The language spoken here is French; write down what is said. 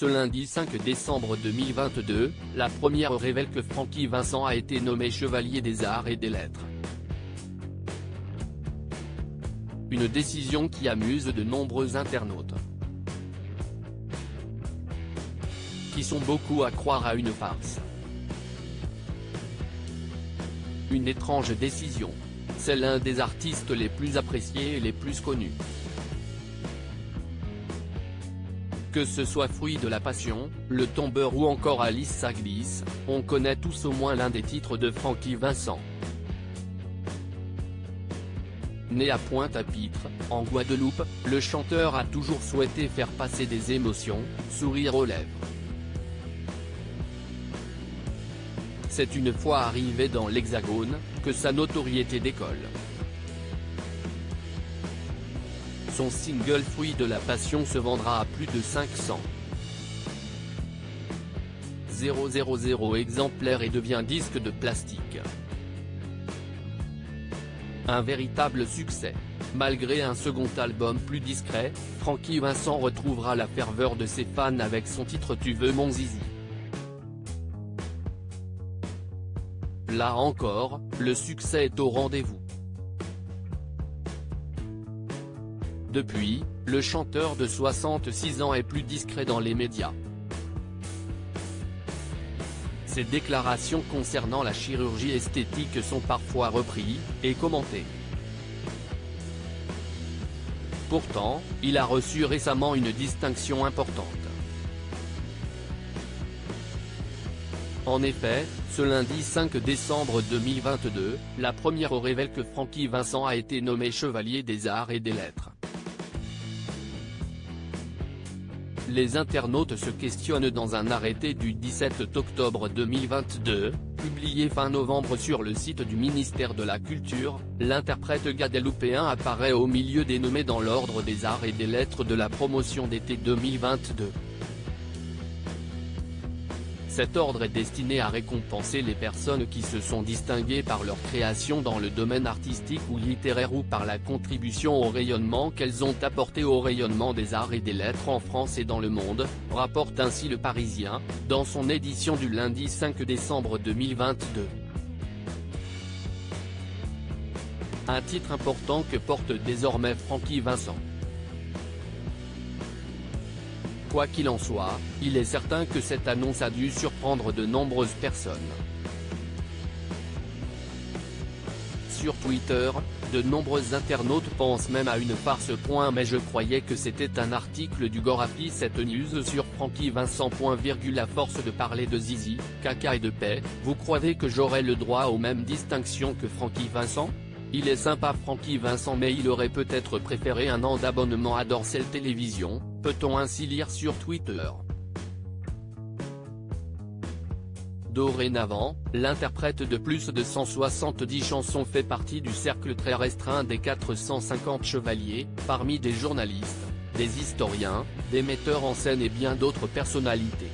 Ce lundi 5 décembre 2022, la première révèle que Francky Vincent a été nommé chevalier des arts et des lettres. Une décision qui amuse de nombreux internautes, qui sont beaucoup à croire à une farce. Une étrange décision. C'est l'un des artistes les plus appréciés et les plus connus. Que ce soit Fruit de la Passion, Le Tombeur ou encore Alice ça glisse, on connaît tous au moins l'un des titres de Francky Vincent. Né à Pointe-à-Pitre, en Guadeloupe, le chanteur a toujours souhaité faire passer des émotions, sourire aux lèvres. C'est une fois arrivé dans l'Hexagone, que sa notoriété décolle. Son single Fruit de la Passion se vendra à plus de 500 000 exemplaires et devient disque de plastique. Un véritable succès. Malgré un second album plus discret, Francky Vincent retrouvera la ferveur de ses fans avec son titre Tu veux mon zizi. Là encore, le succès est au rendez-vous. Depuis, le chanteur de 66 ans est plus discret dans les médias. Ses déclarations concernant la chirurgie esthétique sont parfois reprises et commentées. Pourtant, il a reçu récemment une distinction importante. En effet, ce lundi 5 décembre 2022, la première révèle que Francky Vincent a été nommé chevalier des arts et des lettres. Les internautes se questionnent dans un arrêté du 17 octobre 2022, publié fin novembre sur le site du ministère de la Culture. L'interprète guadeloupéen apparaît au milieu des nommés dans l'ordre des arts et des lettres de la promotion d'été 2022. Cet ordre est destiné à récompenser les personnes qui se sont distinguées par leur création dans le domaine artistique ou littéraire ou par la contribution au rayonnement qu'elles ont apporté au rayonnement des arts et des lettres en France et dans le monde, rapporte ainsi Le Parisien, dans son édition du lundi 5 décembre 2022. Un titre important que porte désormais Francky Vincent. Quoi qu'il en soit, il est certain que cette annonce a dû surprendre de nombreuses personnes. Sur Twitter, de nombreux internautes pensent même à une farce. Mais je croyais que c'était un article du Gorafi. Cette news sur Francky Vincent. À force de parler de zizi, caca et de paix, vous croyez que j'aurai le droit aux mêmes distinctions que Francky Vincent? Il est sympa Francky Vincent, mais il aurait peut-être préféré un an d'abonnement à Dorsel Télévision, peut-on ainsi lire sur Twitter. Dorénavant, l'interprète de plus de 170 chansons fait partie du cercle très restreint des 450 chevaliers, parmi des journalistes, des historiens, des metteurs en scène et bien d'autres personnalités.